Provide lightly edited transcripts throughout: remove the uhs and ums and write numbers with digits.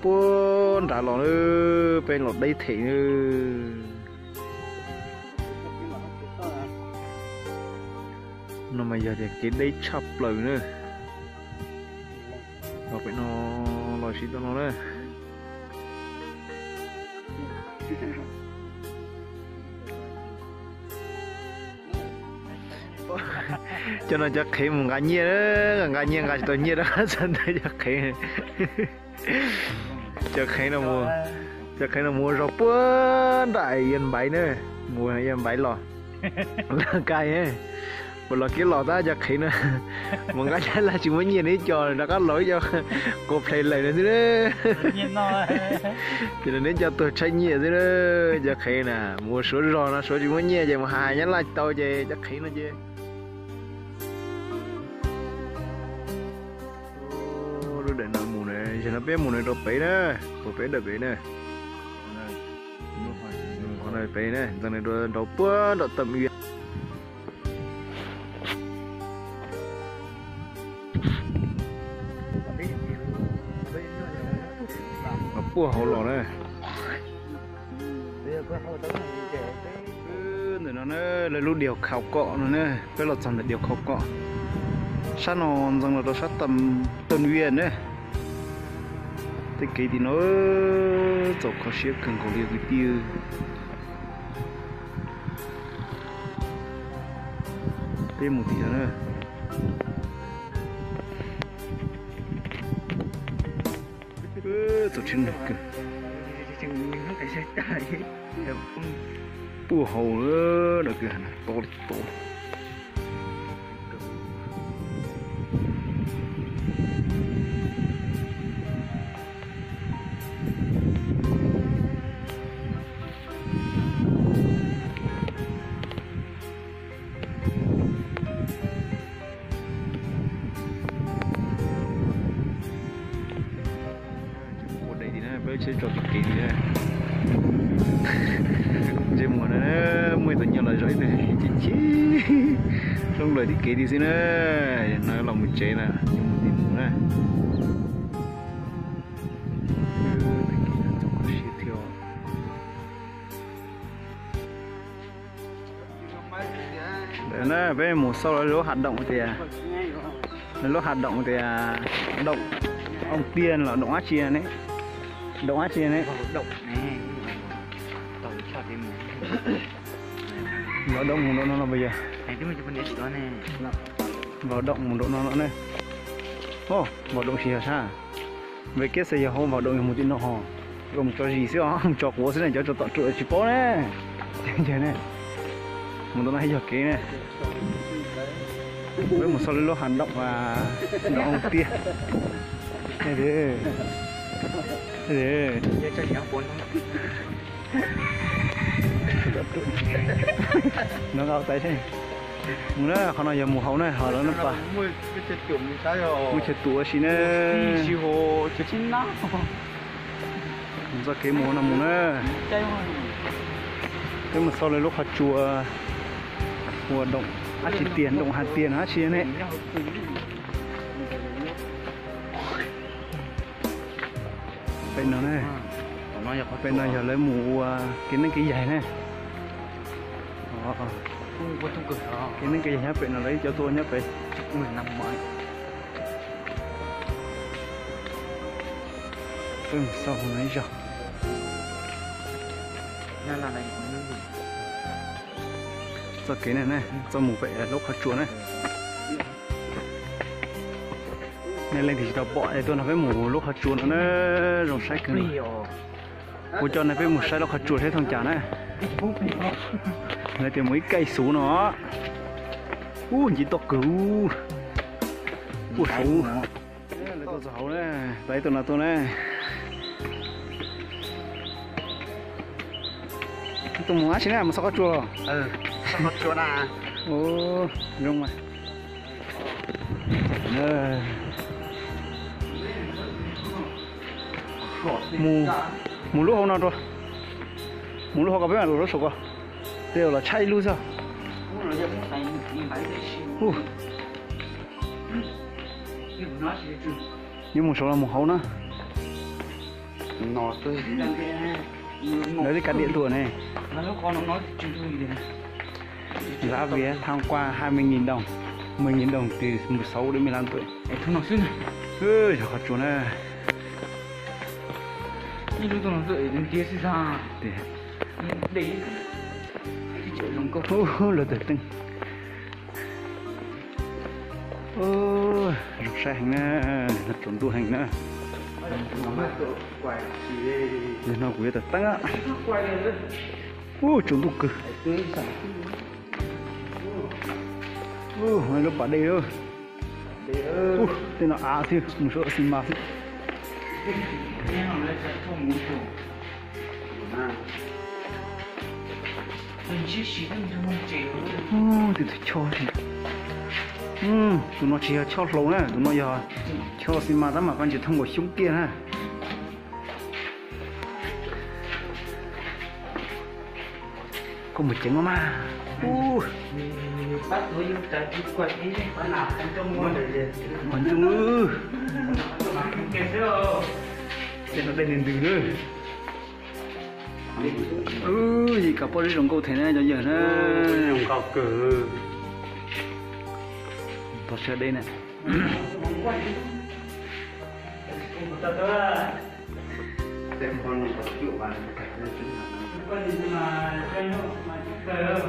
buôn đã lò nữa bên lọt đây thì nữa nó mà giờ thì cái đấy chập lời nữa và phải nó lò xí cho nó nữa cho nó chắc khi một cái nhia đó cái tôi nhia đó sân thấy chắc khi chắc khi nó mua rau bướn đại yên bảy nữa mua yên bảy lò là cay ấy một lò kia lò ta chắc khi nữa một cái là chỉ muốn nhìn ấy cho nó có lỗi cho cô play lại nữa chứ đấy thì là nên cho tôi chơi nhia chứ đó chắc khi nè mua số rau nó số chỉ muốn nhia vậy mà hai nhá là tôi chơi chắc khi nó chơi để nó mù này cho nó bé mù này đâu bé nữa có bé đợt bé nữa con này bé này thằng này đâu bữa đâu tầm uyên bữa hậu lò này để nó là lúc điều khảo cọ nữa nè cái lọt rằng là điều khảo cọ sát nó rằng là nó sát tầm tân uyên đấy thì cái thì nó chỗ có xếp cần có liều cái tiêu thêm một tí nữa tổ chức được bùa hầu nữa được kìa to to chơi trò kỳ này chơi mùa này mùi tự nhiên là rỗi này chị trong lời thì kể đi xin nữa nói là một chế nè nhưng một tìm mùa này đấy nè với một sau đó lúc hoạt động thì lúc hoạt động thì động ông tiên là động ác chia đấy động ác chia đấy động này tàu cho thêm vào động một độ nó bây giờ này cái mình cho vấn đề đó này vào động một độ nó này ô vào động gì hả sao về cái xe hôm vào động một tí nó hò gồm cho gì xíu không cho cố xíu này cho tọt trụi chỉ bó này chơi này một độ này giờ kế này với một số lô hành động và động tia này đi để cho cháu bốn nó gạo tay thế muốn đó còn là giờ mùa hậu này họ nó pa mua cái chết chuột như sao rồi mua chết tủa xí nè xí hồ chết chín nó ra cái mùa nào mùa nè cái mà sau này lúc hạt chùa mùa động hạt chỉ tiền động hạt tiền hạt xí này bên nó này bên này giờ lấy mũ cái giày này cái giày nháp bên nó lấy cho tôi nháp bên 10 năm mới sao không lấy rồi nên là này cho cái này cho mũ vệ lúc hạt chuột này nên lên thì tao bỏ để tôi nói với mũ lúc hạt chuột nó rồng sách nữa cô cho này với một sai lúc hạt chuột thế thằng chả này này thì mấy cây số nó chỉ to cứu số lấy tôi giàu đấy đấy tôi là tôi này tôi muốn xin này mà sao có chua sao có chua à ô rung mà mù lúc hôm nào rồi mù lúc họ có biết là lúc sụp à đều là chay luôn sao nhưng một số là một hậu nữa Nó tôi Nói đi cắt điện tuổi này. nó con nó nói chung thôi đi. Giá vé tham qua 20.000 đồng. 10.000 đồng từ 16 đến 15 tuổi. Ê, thôi nó xuyên này. Ơi, khó chuồn à. Đi lúc tôi nó dậy đến kia sẽ ra. Để Đấy. Cái chỗ giống câu. là tự tưng. Ôi, rụt xe hành nè, nó trốn tu hành nè. Nên nó quý tự tăng á. Trốn tu cực. Mấy lúc bà đây ơi. Tên nó á chứ, một số xin mà chứ. Thì cho thì tụi nó chỉ cho lâu nè, tụi nó giờ cho xin mà mà con chỉ thông qua xuống kia ha. Có một chén mà Bắt tôi dùng cái quậy đi, bắt nào không trong mua để còn chung kẹt rồi. để nó đây liền từ nữa. Gì cả bao nhiêu câu thế này cho giờ nó Dùng cầu cử. tôi sẽ đây nè. Xem con nó có chịu bàn cái này chứ con gì mà cái nó mà cờ.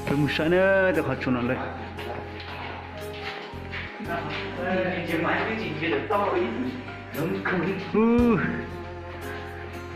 Tôi muốn sáng nữa tôi khó chịu nó lên. Chỉ máy cái gì kia được to ý. Đúng không?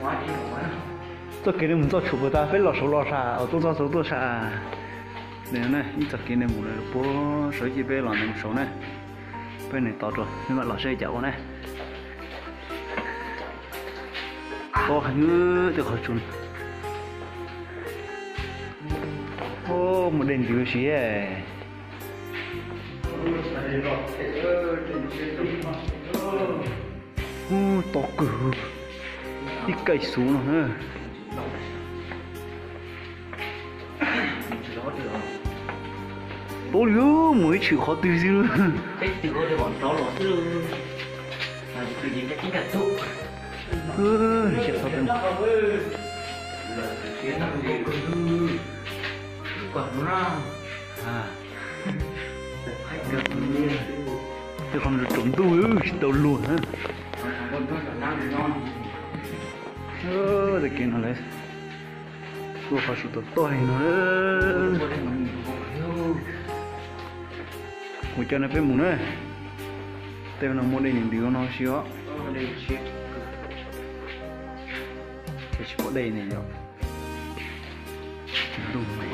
Quá đi quá. Tôi cái này muốn cho chụp ta phải lò số lò xà, ở tôi cho số tôi xà. Này này, ít cho cái này muốn là bố số gì bé làm số này. Bên này to rồi, nhưng mà lò xe chậu này. Ô, như tôi khó chịu. Ô, một đèn chiếu xí à. Ô, to cử. Đi cây xuống nó nữa. Tôi nhớ mới chịu khó tiêu gì nữa. Cái từ để bọn nó lọt luôn. Mà tự nhiên cái cả tụ. Chịu khó tên. Còn nó tôi còn được trống tôi tàu luôn ha. Để kia nó lấy tôi phải sụt tôi nó một chân nó phải muốn đấy tên nó muốn đây những điều nó xíu cái chỗ đây này rồi đúng mày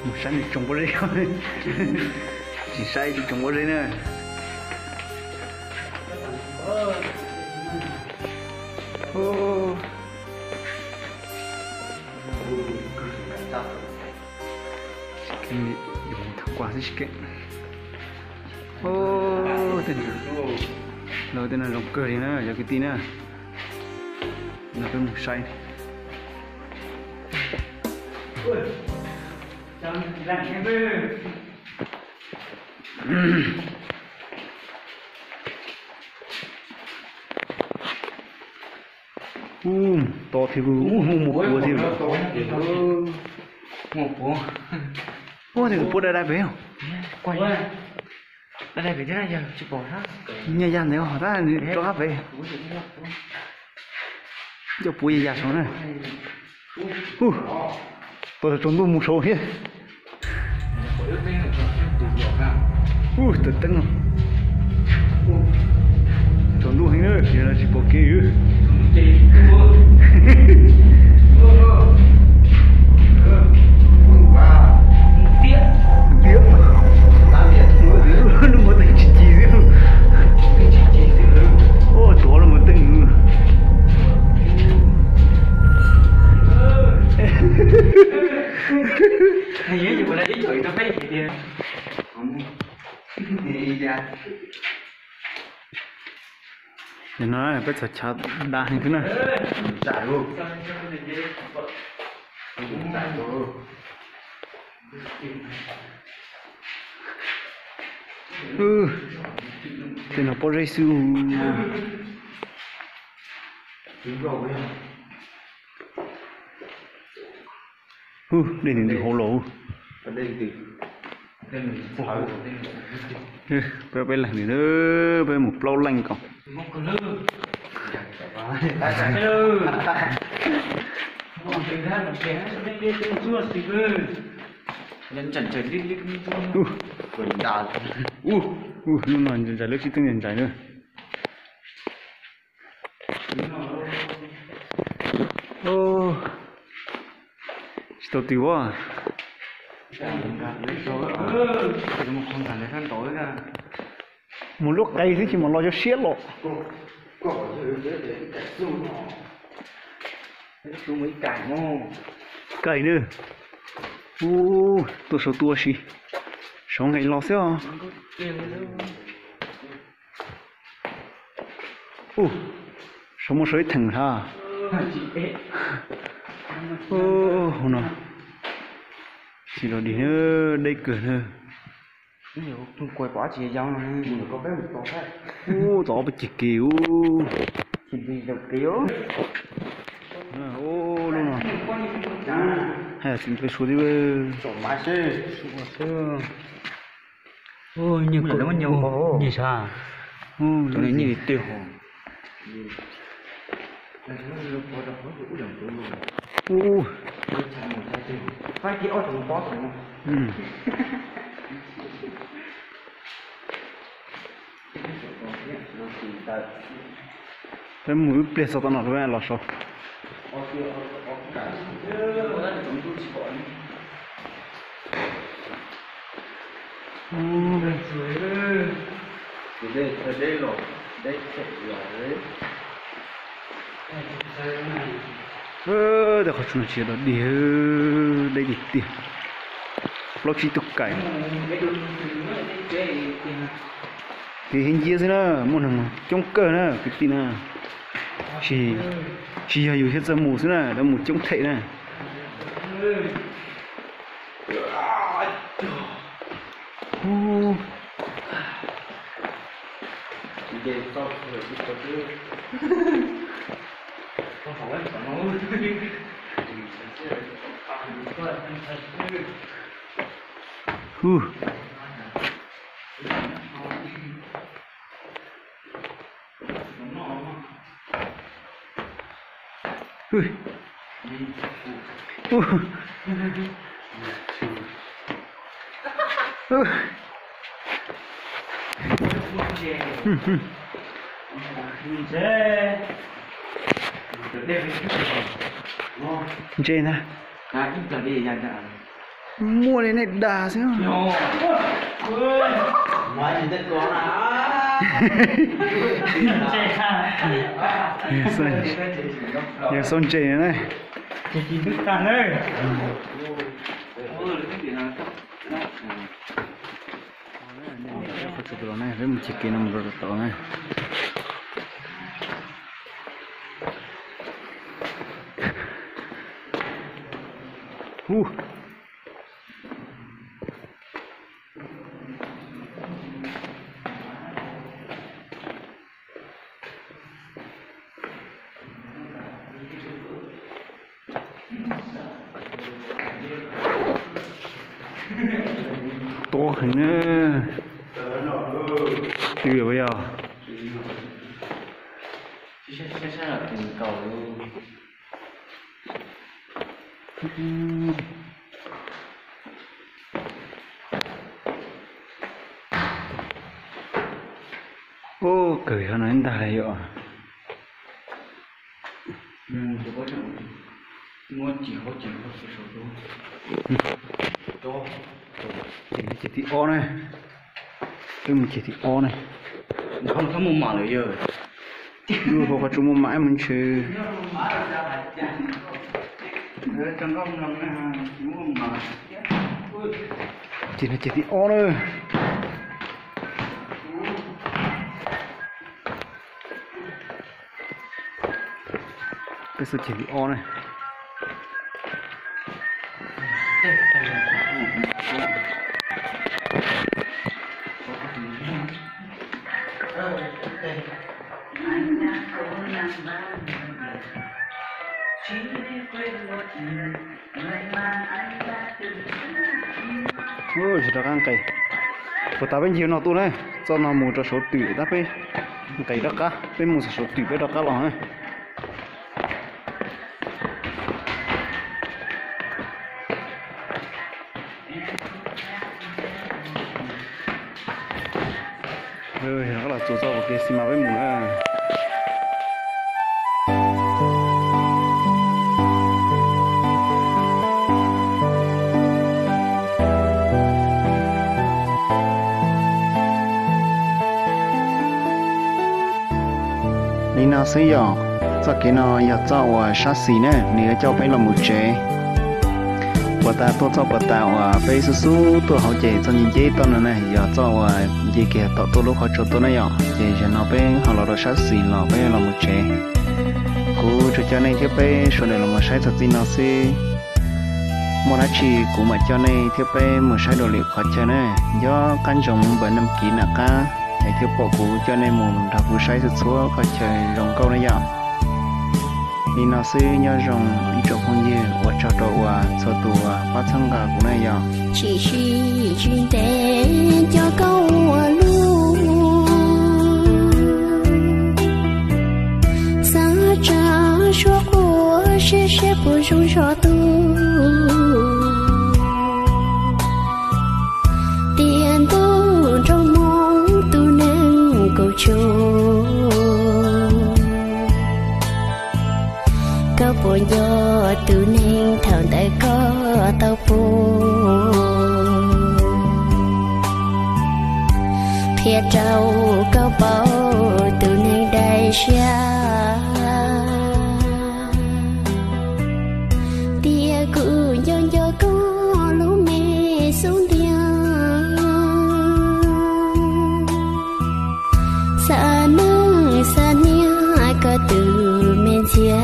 một sáng thì trồng có đấy thôi chỉ sai thì trồng có đấy nè cái này dùng thằng quả gì cái tên rồi tên là rồng cười đi nữa giờ cái tin nữa là cái một sai to thì một búa gì một búa ô thì búa đây phải không quay đây phải thế này giờ chụp bỏ ra nhà dàn nếu họ ra cho hát về cho búa gì già xuống này tôi là trốn tôi một số hết tự tăng rồi trốn tôi hành nữa thì là chỉ bỏ kia hay nhớ chụp ở đây chửi tao phải gì đi. Để nói bây giờ chả đa hình thế này. Giải luôn. Giải luôn. Thì nó có dây sư. Đây là hồ lỗ. Bây là nữa bây một lâu lành còn. Nhân chần chần lít lít quần đào. Lúc nào giải nước chứ tương nhận giải nữa. Tao tiêu à. Một lúc cay thế chỉ mà lo cho xiết lộ. Chú mấy cải mô. Cay nữa. Tôi số tua xí. Sống ngày lo xíu. Sống một sới thằng ha. Hôm nào. Chỉ là đi nữa đây cửa nữa. Nhiều quay quá chỉ giao nó có bé một to khác. Tỏ bị chỉ kiểu. Chỉ vì được kiểu. Luôn rồi. Hay là xin tôi xuống đi bơ. Chọn mãi xe. Nhiều cỡ nó nhiều hồ. Như sao? Cho nên như tiêu hồ. Phải cái ô thùng bó thùng. Cái mũi plei sao tao nói với anh là sao? Đây rồi, đây chạy rồi. Để họ chuẩn chỉ đó đi đây đi tiền. Lúc chỉ tục cày. Thì hình gì thế nào, muốn hàng trong cờ nữa, cái tin à. Chỉ hay hết ra mù thế nào, đã mù trong thệ này. Trên à? Mua đến này đà xem. Ngoài thì tất có là. Nhà son chè này. Chỉ nước cạn đấy. Chụp rồi này, với một chiếc kia nằm rồi đó này. To hình nữa. Chưa bây giờ. Sẽ là tình cầu. Cười hơn anh ta đây ạ. Muốn chỉ có số đó. Chỉ thị O này. Cái một chỉ thị O này. Không có một mảng nữa giờ. Đưa vào trong một mãi mình chơi. Chỉ là chỉ thị O thôi. cái sự chỉ o này ôi chỉ được ăn cày của ta bên chiều nó tu này cho nó mua cho số tủy ta bên cày đó cá bên mua số tủy bên đó cá lỏng này ơi nó là chỗ cho cái xi măng với mù này nó sẽ dò cho cái nó giờ cho sát xì nè nếu cho phải là một chế và ta tôi cho bà tạo bây số số tôi họ chế cho những chế tôi này giờ cho gì kìa tạo tôi lúc họ cho tôi này giờ chế cho nó bên họ là sát xì nó bên là một chế cú cho này thiết bên số này là một sai thật gì nó sẽ một lá chỉ của mà cho này thiết bên một sai đồ liệu khó cho này do căn trồng bệnh năm kỹ nè cá để thiếu bộ cũ cho nên mình đã vừa sai sự số có chơi rồng câu này giờ đi nó sẽ nhớ rồng đi trong không gì và cho đồ và cho tù bắt thân cả của này giờ chỉ suy chuyên tế cho câu luôn xa cha chúa của sẽ bồi dưỡng cho tu tiền tu trong chú có bộ gió từ nên thằng tại có tao phù phía trâu có bao từ nên đại xa tia cứ do có lũ mẹ xuống đi xa nia có từ men chia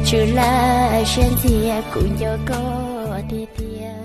chú là sen chia cũng cho có tia tia